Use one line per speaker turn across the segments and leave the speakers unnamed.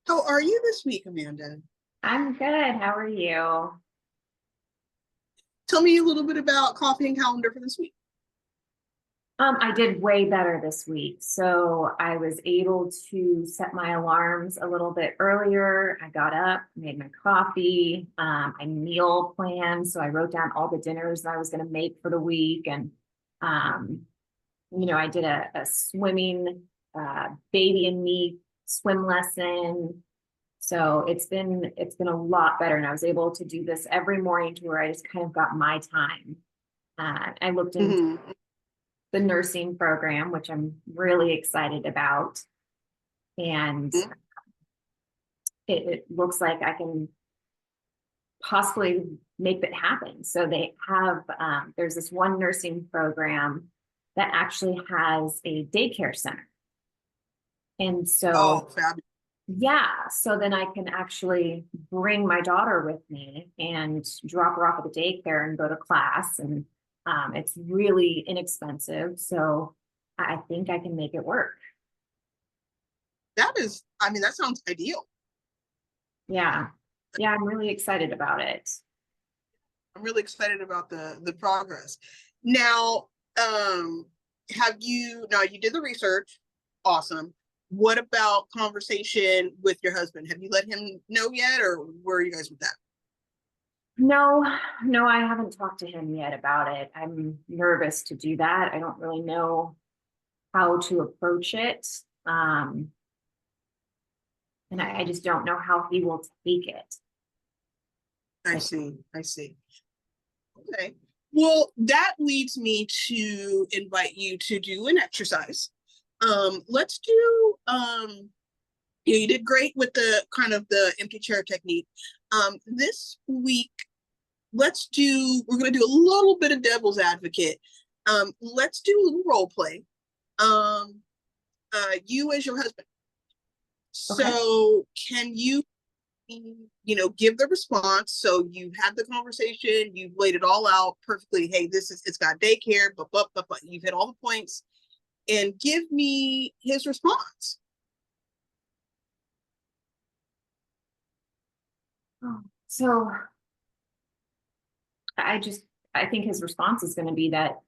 How are you this week, Amanda?
I'm good. How are you?
Tell me a little bit about coffee and calendar for this week.
I did way better this week. So I was able to set my alarms a little bit earlier. I got up, made my coffee, I meal planned. So I wrote down all the dinners that I was going to make for the week. And, um, I did a swimming, baby and me swim lesson. So it's been a lot better. And I was able to do this every morning to where I just kind of got my time. I looked into
Hmm.
the nursing program, which I'm really excited about. And it looks like I can possibly make that happen. So they have, there's this one nursing program that actually has a daycare center. And
Oh,
so,
fabulous.
yeah, so then I can actually bring my daughter with me and drop her off at the daycare and go to class. And it's really inexpensive. So I think I can make it work.
That sounds ideal.
Yeah. Yeah, I'm really excited about it.
I'm really excited about the progress. Now, um, you did the research? Awesome. What about conversation with your husband? Have you let him know yet, or where are you guys with that?
No, no, I haven't talked to him yet about it. I'm nervous to do that. I don't really know how to approach it. Um, and I just don't know how he will take it.
I
Like,
see. I see. Okay. Well, that leads me to invite you to do an exercise. Let's do Yeah, you did great with the kind of the empty chair technique. This week, we're going to do a little bit of devil's advocate. Let's do a little role play. Um, you as your husband.
okay.
So can give the response. So you've had the conversation, you've laid it all out perfectly. Hey, it's got daycare, but you've hit all the points, and give me his response.
So I just, I think his response is going to be that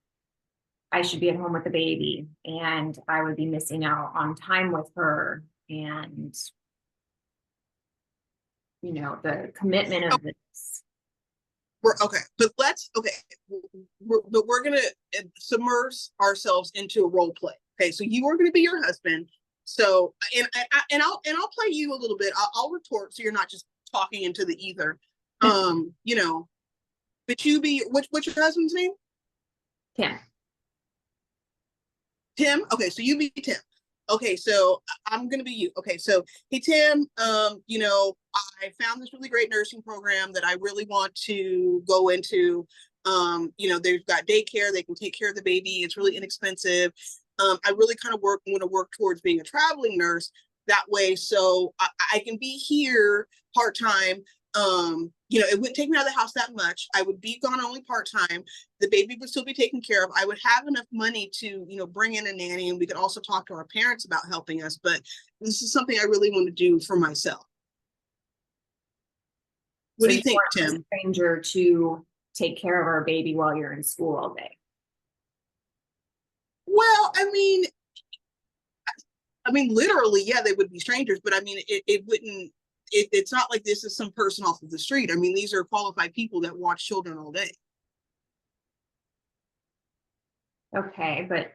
I should be at home with the baby and I would be missing out on time with her and, the commitment of this.
We're okay, but let's okay. We're gonna submerge ourselves into a role play. Okay, so you are gonna be your husband. So I'll play you a little bit. I'll retort, so you're not just talking into the ether. Um, you know, but you be what's your husband's name?
Tim.
Tim. Okay, so you be Tim. Okay, so I'm gonna be you. Okay, so hey Tim, I found this really great nursing program that I really want to go into. They've got daycare, they can take care of the baby, it's really inexpensive. I really kind of want to work towards being a traveling nurse that way, so I can be here part-time. It wouldn't take me out of the house that much. I would be gone only part-time. The baby would still be taken care of. I would have enough money to, bring in a nanny, and we could also talk to our parents about helping us. But this is something I really want to do for myself. What
So
do
you
you think,
want a
Tim?
stranger to take care of our baby while you're in school all day.
Well, literally, yeah, they would be strangers, but it wouldn't. It's not like this is some person off of the street. I mean, these are qualified people that watch children all day.
Okay, but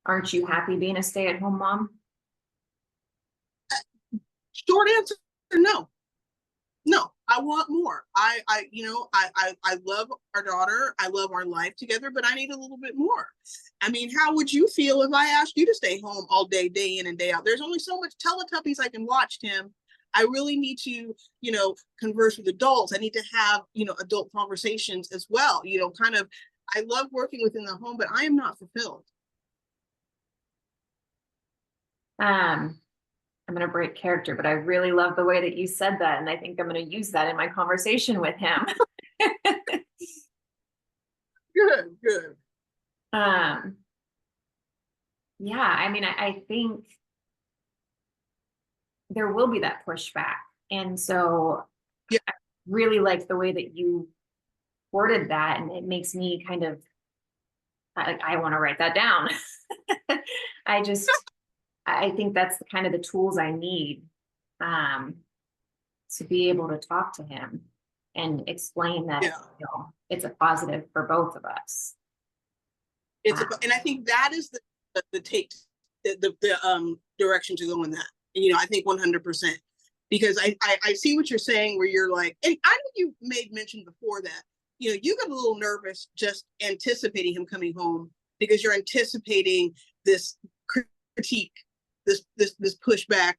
aren't you happy being a stay-at-home mom?
Short answer, no. No, I want more. I love our daughter. I love our life together, but I need a little bit more. I mean, how would you feel if I asked you to stay home all day in and day out? There's only so much Teletubbies I can watch, Tim. I really need to, converse with adults. I need to have, adult conversations as well. I love working within the home, but I am not fulfilled.
Um, I'm going to break character, but I really love the way that you said that. And I think I'm going to use that in my conversation with him.
Good, good.
um, yeah, I mean, I think there will be that pushback. And so
Yeah.
I really like the way that you worded that, and it makes me kind of, I want to write that down. I just, I think that's the kind of the tools I need um, to be able to talk to him and explain that,
Yeah.
it's a positive for both of us.
And I think that is the take, the direction to go in that. I think 100%, because I see what you're saying, where you're like, and I know you made mention before that, you got a little nervous just anticipating him coming home, because you're anticipating this critique, this pushback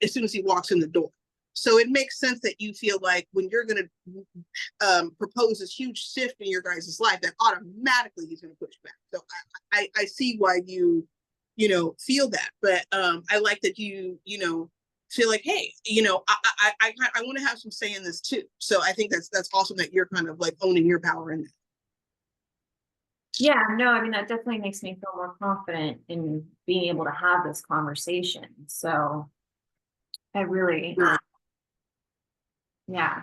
as soon as he walks in the door. So it makes sense that you feel like when you're going to propose this huge shift in your guys' life, that automatically he's going to push back. So I see why you feel that, but I like that you feel like, hey, I want to have some say in this too. So I think that's awesome that you're kind of like owning your power in that.
Yeah, no, I mean, that definitely makes me feel more confident in being able to have this conversation. So I really,
Right.
yeah,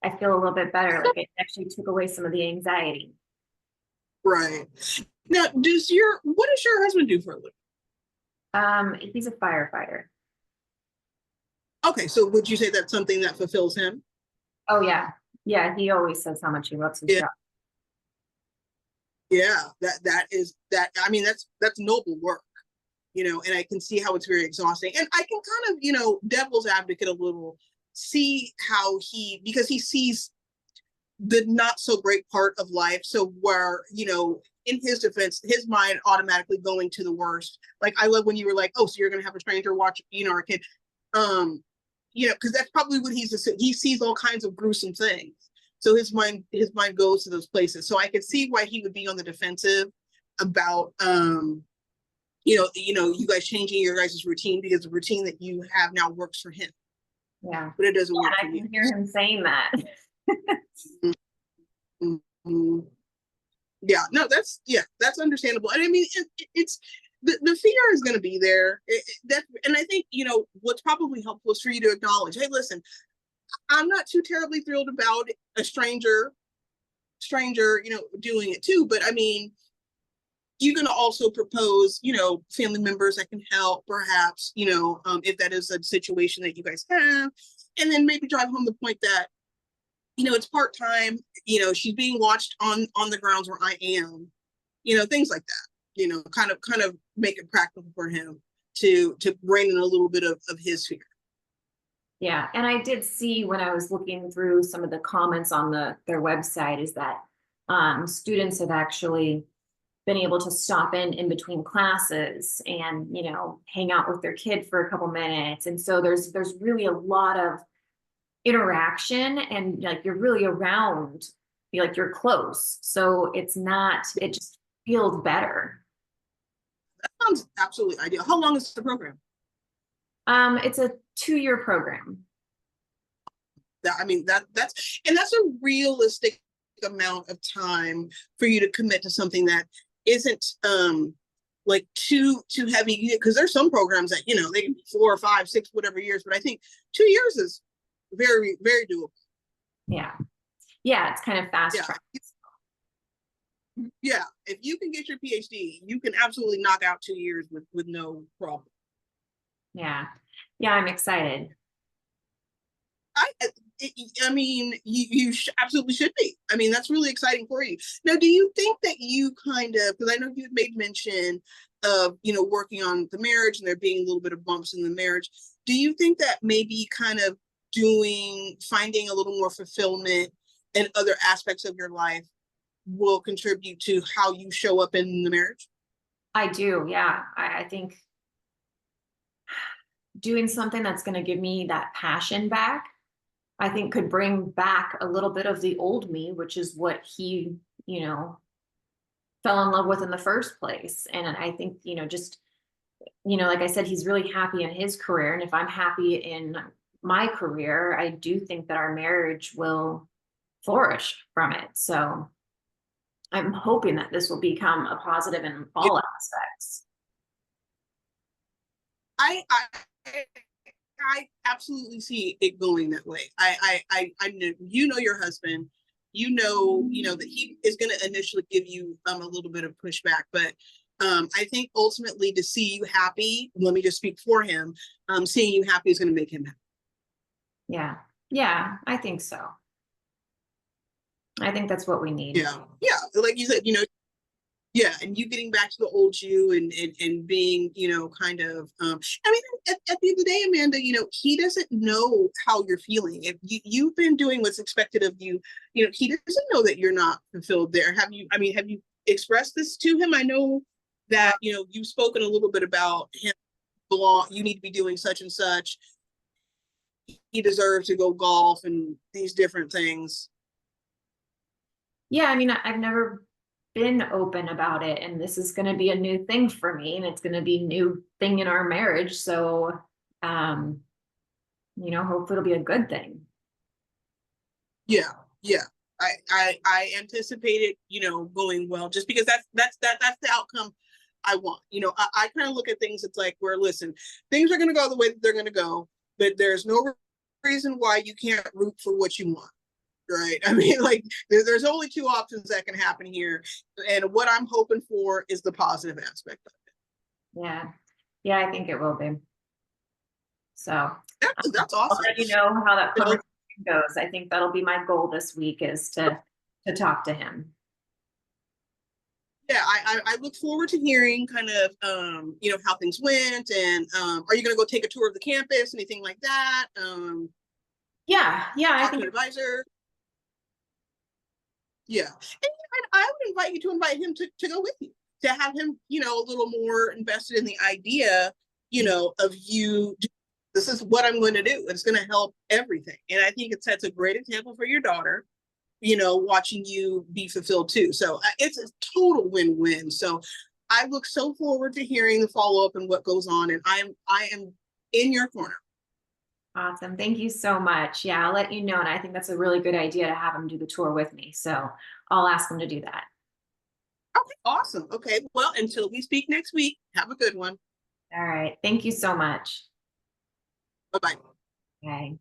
I feel a little bit better. Like it actually took away some of the anxiety.
Right. Now, what does your husband do for a living?
He's a firefighter.
Okay, so would you say that's something that fulfills him?
Oh yeah. Yeah, he always says how much he loves his
Yeah.
job.
Yeah, I mean, that's noble work, and I can see how it's very exhausting. And I can kind of, devil's advocate a little, see how because he sees the not so great part of life. So where, in his defense, his mind automatically going to the worst. Like, I love when you were like, oh, so you're going to have a stranger watch, our kid. Because that's probably what he sees all kinds of gruesome things. So his mind goes to those places. So I could see why he would be on the defensive about, you guys changing your guys' routine, because the routine that you have now works for him.
Yeah.
But it doesn't work
I
for you.
can hear him saying that.
Mm-hmm. Yeah, no, that's understandable. And I mean, it's the fear is going to be there. And I think, what's probably helpful is for you to acknowledge, hey, listen, I'm not too terribly thrilled about a stranger, doing it too. But I mean, you're going to also propose, family members that can help, perhaps, if that is a situation that you guys have, and then maybe drive home the point that, it's part-time, she's being watched on the grounds where I am, things like that, kind of make it practical for him to rein in a little bit of his fear.
Yeah, and I did see when I was looking through some of the comments on their website is that students have actually been able to stop in between classes and hang out with their kid for a couple minutes, and so there's really a lot of interaction, and like you're really around, like you're close, so it just feels better.
That sounds absolutely ideal. How long is the program?
It's a 2-year program.
I mean, that's a realistic amount of time for you to commit to something that isn't like too heavy, because there's some programs that they can be 4 or 5, 6, whatever years, but I think 2 years is very, very doable.
Yeah, it's kind of fast track.
Yeah, if you can get your PhD, you can absolutely knock out 2 years with no problem.
Yeah, I'm excited.
I mean, you absolutely should be. I mean, that's really exciting for you. Now, do you think that you kind of, because I know you made mention of, working on the marriage and there being a little bit of bumps in the marriage. Do you think that maybe kind of finding a little more fulfillment in other aspects of your life will contribute to how you show up in the marriage?
I do, yeah. I think doing something that's going to give me that passion back, I think could bring back a little bit of the old me, which is what he, fell in love with in the first place. And I think, just, like I said, he's really happy in his career. And if I'm happy in my career, I do think that our marriage will flourish from it. So I'm hoping that this will become a positive in all aspects.
I I absolutely see it going that way. I know, you know, your husband, you know that he is going to initially give you a little bit of pushback, but I think ultimately to see you happy, let me just speak for him, seeing you happy is going to make him happy.
Yeah. Yeah, I think so. I think that's what we need.
Yeah. Yeah. Like you said, you know, yeah, and you getting back to the old you and being, you know, kind of I mean, at the end of the day, Amanda, you know, he doesn't know how you're feeling. If you've been doing what's expected of you, you know, he doesn't know that you're not fulfilled there. Have you, I mean, have you expressed this to him? I know that, you know, you've spoken a little bit about him belong, you need to be doing such and such. He deserves to go golf and these different things.
Yeah, I mean, I've never been open about it, and this is going to be a new thing for me, and it's going to be a new thing in our marriage. So, um, hopefully it'll be a good thing.
Yeah, yeah. I anticipated, you know, going well just because that's the outcome I want. You know, I kind of look at things, it's like, where listen, things are gonna go the way that they're gonna go, but there's no reason why you can't root for what you want. Right. I mean, like there's only two options that can happen here. And what I'm hoping for is the positive aspect of
Yeah. Yeah, I think it will be. So
it. That's
I'll
awesome.
let you know how that
You know,
conversation goes. I think that'll be my goal this week is to talk to him.
yeah, I look forward to hearing kind of you know, how things went, and are you gonna go take a tour of the campus, anything like that?
Yeah, yeah, I
Talk to
think
an advisor. Yeah. And I would invite you to invite him to go with you, to have him, you know, a little more invested in the idea, you know, of you. This is what I'm going to do. It's going to help everything. And I think it sets a great example for your daughter, you know, watching you be fulfilled too. So it's a total win-win. So I look so forward to hearing the follow-up and what goes on. And I am in your corner.
awesome. Thank you so much. Yeah, I'll let you know. And I think that's a really good idea to have him do the tour with me. So I'll ask him to do that.
Okay, awesome. Okay, well, until we speak next week, have a good one.
All right. Thank you so much.
Bye-bye.
Okay.